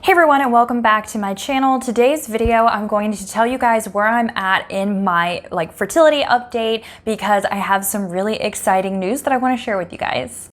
Hey everyone, and welcome back to my channel. Today's video, I'm going to tell you guys where I'm at in my fertility update because I have some really exciting news that I want to share with you guys.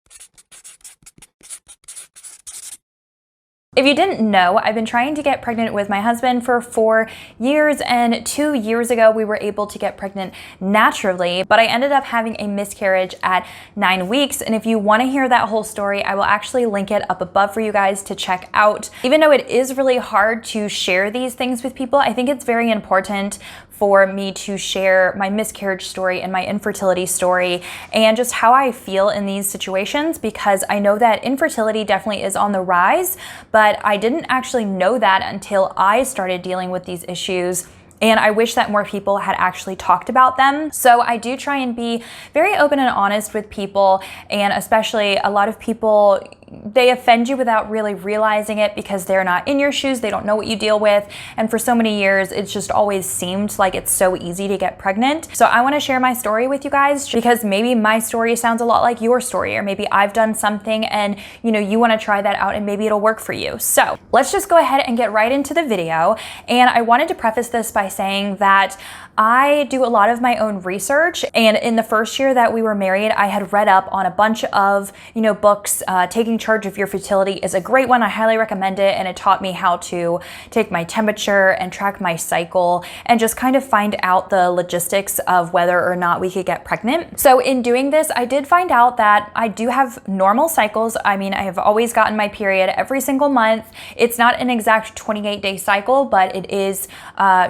If you didn't know, I've been trying to get pregnant with my husband for 4 years, and 2 years ago we were able to get pregnant naturally, but I ended up having a miscarriage at 9 weeks. And if you want to hear that whole story, I will actually link it up above for you guys to check out. Even though it is really hard to share these things with people, I think it's very important for me to share my miscarriage story and my infertility story and just how I feel in these situations, because I know that infertility definitely is on the rise, but I didn't actually know that until I started dealing with these issues. And I wish that more people had actually talked about them. So I do try and be very open and honest with people, and especially a lot of people, they offend you without really realizing it because they're not in your shoes, they don't know what you deal with. And for so many years, it's just always seemed like it's so easy to get pregnant. So I wanna share my story with you guys because maybe my story sounds a lot like your story, or maybe I've done something and you wanna try that out and maybe it'll work for you. So let's just go ahead and get right into the video. And I wanted to preface this by saying that I do a lot of my own research, and in the first year that we were married, I had read up on a bunch of books. Taking Charge of Your Fertility is a great one. I highly recommend it, and it taught me how to take my temperature and track my cycle and just kind of find out the logistics of whether or not we could get pregnant. So in doing this, I did find out that I do have normal cycles. I mean, I have always gotten my period every single month. It's not an exact 28-day cycle, but it is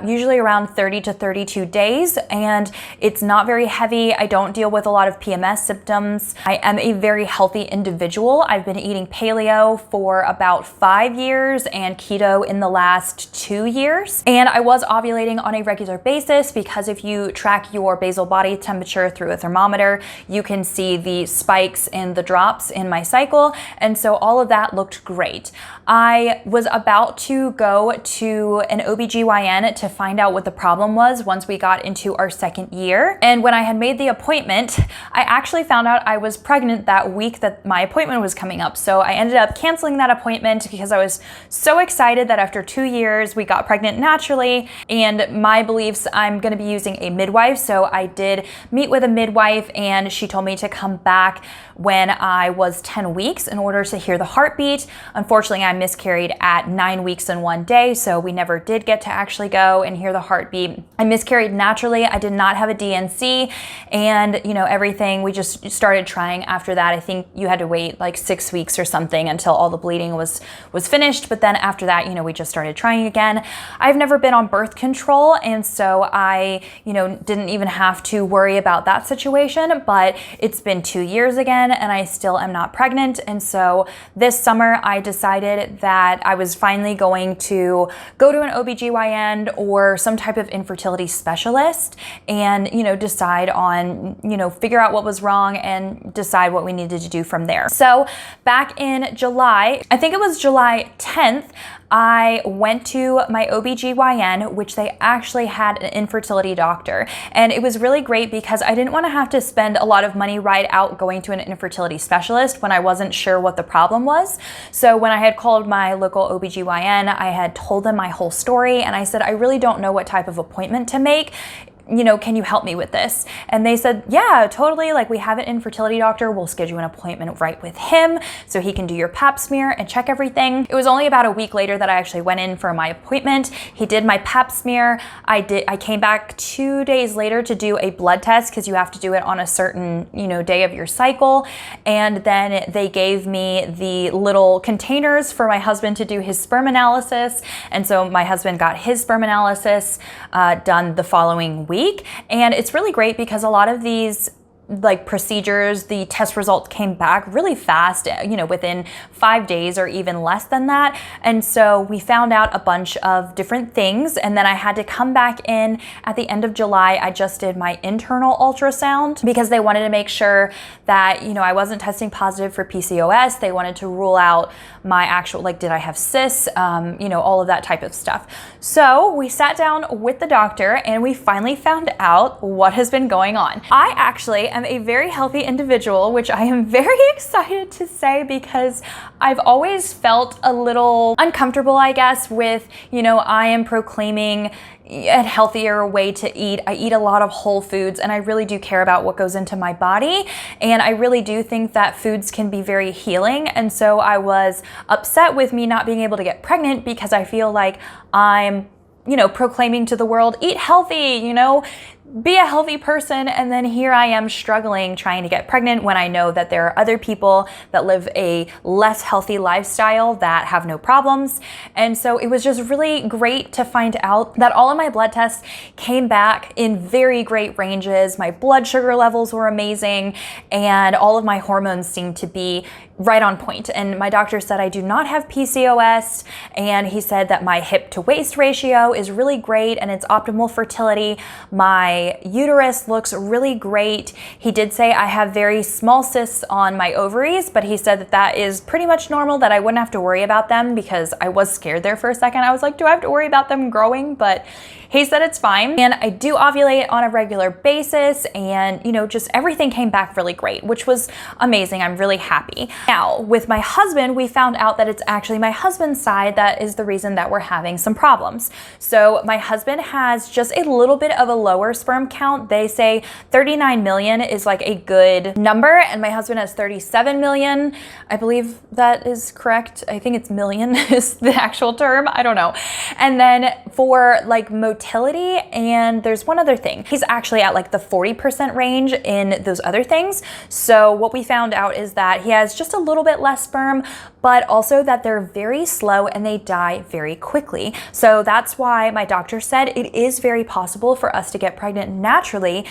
usually around 30 to 32 days, and it's not very heavy. I don't deal with a lot of PMS symptoms. I am a very healthy individual. I've been eating paleo for about 5 years and keto in the last 2 years. And I was ovulating on a regular basis because if you track your basal body temperature through a thermometer, you can see the spikes and the drops in my cycle. And so all of that looked great. I was about to go to an OBGYN to find out what the problem was once we got into our second year. And when I had made the appointment, I actually found out I was pregnant that week that my appointment was coming up. So I ended up canceling that appointment because I was so excited that after 2 years we got pregnant naturally. And my beliefs, I'm going to be using a midwife. So I did meet with a midwife, and she told me to come back when I was 10 weeks in order to hear the heartbeat. Unfortunately, I miscarried at 9 weeks and 1 day, so we never did get to actually go and hear the heartbeat. I miscarried naturally. I did not have a DNC, and everything, we just started trying after that. I think you had to wait like 6 weeks or something until all the bleeding was finished, but then after that, we just started trying again. I've never been on birth control, and so I didn't even have to worry about that situation, but it's been 2 years again and I still am not pregnant. And so this summer I decided that I was finally going to go to an OBGYN or some type of infertility specialist and decide on figure out what was wrong and decide what we needed to do from there. So back in July, I think it was July 10th, I went to my OBGYN, which they actually had an infertility doctor. And it was really great because I didn't want to have to spend a lot of money right out going to an infertility specialist when I wasn't sure what the problem was. So when I had called my local OBGYN, I had told them my whole story, and I said, I really don't know what type of appointment to make. Can you help me with this? And they said, yeah, totally. Like, we have an infertility doctor. We'll schedule an appointment right with him so he can do your pap smear and check everything. It was only about a week later that I actually went in for my appointment. He did my pap smear. I came back 2 days later to do a blood test because you have to do it on a certain, day of your cycle. And then they gave me the little containers for my husband to do his sperm analysis. And so my husband got his sperm analysis done the following week. And it's really great because a lot of these procedures, the test results came back really fast, within 5 days or even less than that. And so we found out a bunch of different things. And then I had to come back in at the end of July. I just did my internal ultrasound because they wanted to make sure that, I wasn't testing positive for PCOS. They wanted to rule out my actual, did I have cysts, all of that type of stuff. So we sat down with the doctor and we finally found out what has been going on. I actually am am a very healthy individual, which I am very excited to say because I've always felt a little uncomfortable, I guess, with, I am proclaiming a healthier way to eat. I eat a lot of whole foods and I really do care about what goes into my body. And I really do think that foods can be very healing. And so I was upset with me not being able to get pregnant because I feel like I'm, proclaiming to the world, eat healthy, be a healthy person, and then here I am struggling trying to get pregnant when I know that there are other people that live a less healthy lifestyle that have no problems. And so it was just really great to find out that all of my blood tests came back in very great ranges. My blood sugar levels were amazing and all of my hormones seemed to be right on point. And my doctor said I do not have PCOS, and he said that my hip to waist ratio is really great and it's optimal fertility. My uterus looks really great. He did say I have very small cysts on my ovaries, but he said that that is pretty much normal, that I wouldn't have to worry about them, because I was scared there for a second. I was like, do I have to worry about them growing? But he said it's fine. And I do ovulate on a regular basis, and just everything came back really great, which was amazing. I'm really happy. Now, with my husband, we found out that it's actually my husband's side that is the reason that we're having some problems. So my husband has just a little bit of a lower sperm count. They say 39 million is like a good number, and my husband has 37 million. I believe that is correct. I think it's million is the actual term. I don't know. And then for like motility, and there's one other thing, he's actually at like the 40% range in those other things. So what we found out is that he has just a little bit less sperm, but also that they're very slow and they die very quickly. So that's why my doctor said it is very possible for us to get pregnant naturally.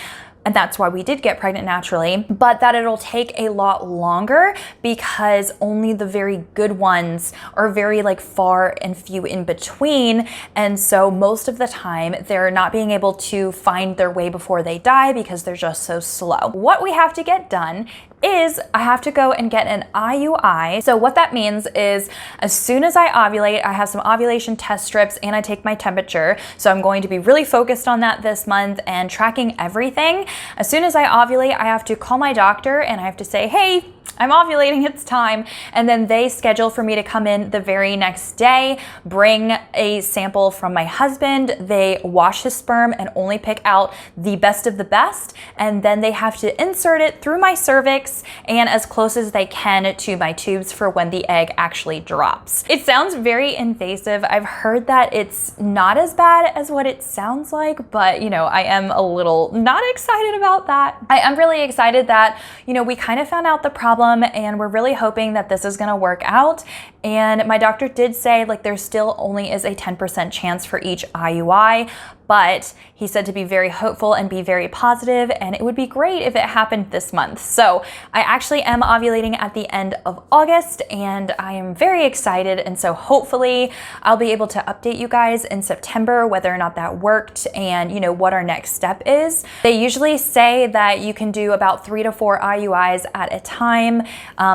And that's why we did get pregnant naturally, but that it'll take a lot longer because only the very good ones are very far and few in between. And so most of the time they're not being able to find their way before they die because they're just so slow. What we have to get done is I have to go and get an IUI. So what that means is as soon as I ovulate, I have some ovulation test strips and I take my temperature. So I'm going to be really focused on that this month and tracking everything. As soon as I ovulate, I have to call my doctor and I have to say, hey, I'm ovulating, it's time. And then they schedule for me to come in the very next day, bring a sample from my husband. They wash his sperm and only pick out the best of the best. And then they have to insert it through my cervix and as close as they can to my tubes for when the egg actually drops. It sounds very invasive. I've heard that it's not as bad as what it sounds like, but I am a little not excited about that. I am really excited that, we kind of found out the problem and we're really hoping that this is going to work out. And my doctor did say there still only is a 10% chance for each IUI, but he said to be very hopeful and be very positive, and it would be great if it happened this month. So I actually am ovulating at the end of August and I am very excited. And so hopefully I'll be able to update you guys in September whether or not that worked and what our next step is. They usually say that you can do about 3 to 4 IUIs at a time.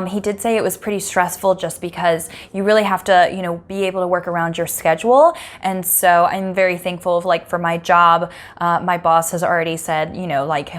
He did say it was pretty stressful just because you really have to, be able to work around your schedule. And so I'm very thankful for my job. My boss has already said,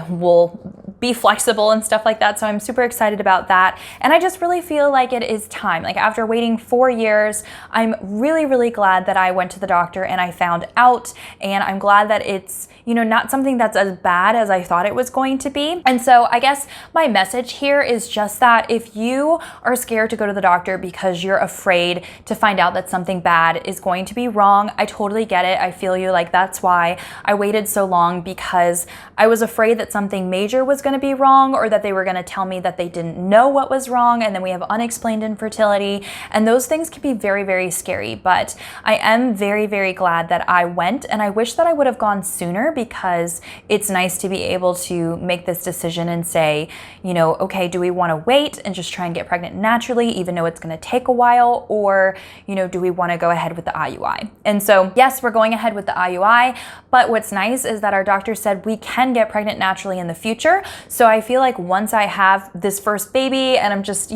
we'll be flexible and stuff like that. So I'm super excited about that. And I just really feel like it is time. After waiting 4 years, I'm really, really glad that I went to the doctor and I found out. And I'm glad that it's, not something that's as bad as I thought it was going to be. And so I guess my message here is just that if you are scared to go to the doctor because you're afraid to find out that something bad is going to be wrong, I totally get it. I feel you. That's why I waited so long, because I was afraid that something major was going to be wrong, or that they were going to tell me that they didn't know what was wrong, and then we have unexplained infertility, and those things can be very, very scary. But I am very, very glad that I went, and I wish that I would have gone sooner, because it's nice to be able to make this decision and say, okay, do we want to wait and just try and get pregnant naturally, even though it's going to take a while, or do we want to go ahead with the IUI? And so yes, we're going ahead with the IUI, but what's nice is that our doctor said we can get pregnant naturally in the future. So I feel like once I have this first baby and I'm just,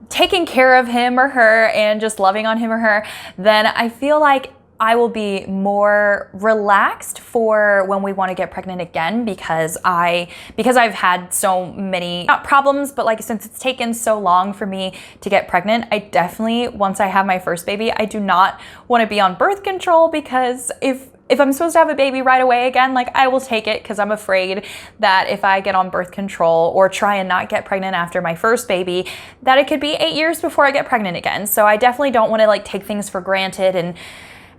taking care of him or her and just loving on him or her, then I feel like I will be more relaxed for when we want to get pregnant again, because I've had so many, not problems, but like since it's taken so long for me to get pregnant, I definitely, once I have my first baby, I do not want to be on birth control, because if I'm supposed to have a baby right away again, like I will take it, because I'm afraid that if I get on birth control or try and not get pregnant after my first baby, that it could be 8 years before I get pregnant again. So I definitely don't want to like take things for granted and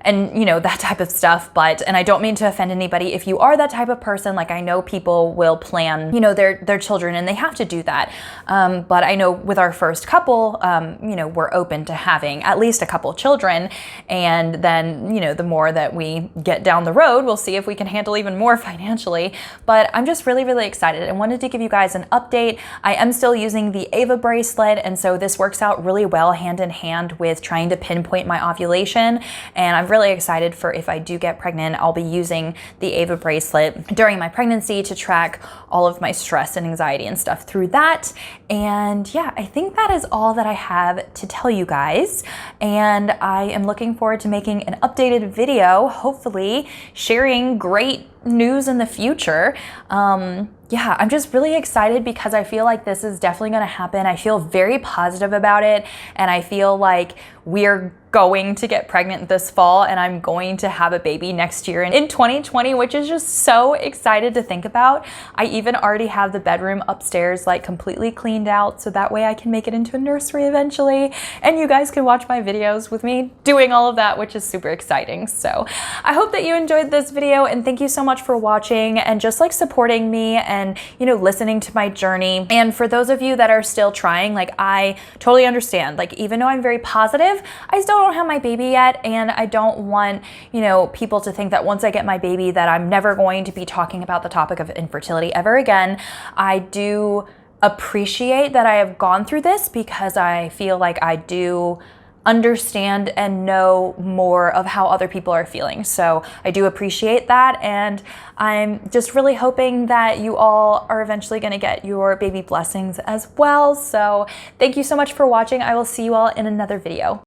you know, that type of stuff. And I don't mean to offend anybody. If you are that type of person, like I know people will plan, you know, their children, and they have to do that. But I know with our first couple, you know, we're open to having at least a couple children. And then, you know, the more that we get down the road, we'll see if we can handle even more financially. But I'm just really, really excited and wanted to give you guys an update. I am still using the Ava bracelet. And so this works out really well hand in hand with trying to pinpoint my ovulation. And I'm really excited for if I do get pregnant, I'll be using the Ava bracelet during my pregnancy to track all of my stress and anxiety and stuff through that. And yeah, I think that is all that I have to tell you guys. And I am looking forward to making an updated video, hopefully sharing great news in the future. Yeah, I'm just really excited because I feel like this is definitely going to happen. I feel very positive about it, and I feel like we're going to get pregnant this fall, and I'm going to have a baby next year in 2020, which is just so excited to think about. I even already have the bedroom upstairs like completely cleaned out, so that way I can make it into a nursery eventually, and you guys can watch my videos with me doing all of that, which is super exciting. So I hope that you enjoyed this video, and thank you so much for watching and just like supporting me and, you know, listening to my journey. And for those of you that are still trying, like I totally understand, like even though I'm very positive, I still don't have my baby yet, and I don't want, you know, people to think that once I get my baby that I'm never going to be talking about the topic of infertility ever again. I do appreciate that I have gone through this, because I feel like I do understand and know more of how other people are feeling. So I do appreciate that, and I'm just really hoping that you all are eventually going to get your baby blessings as well. So thank you so much for watching. I will see you all in another video.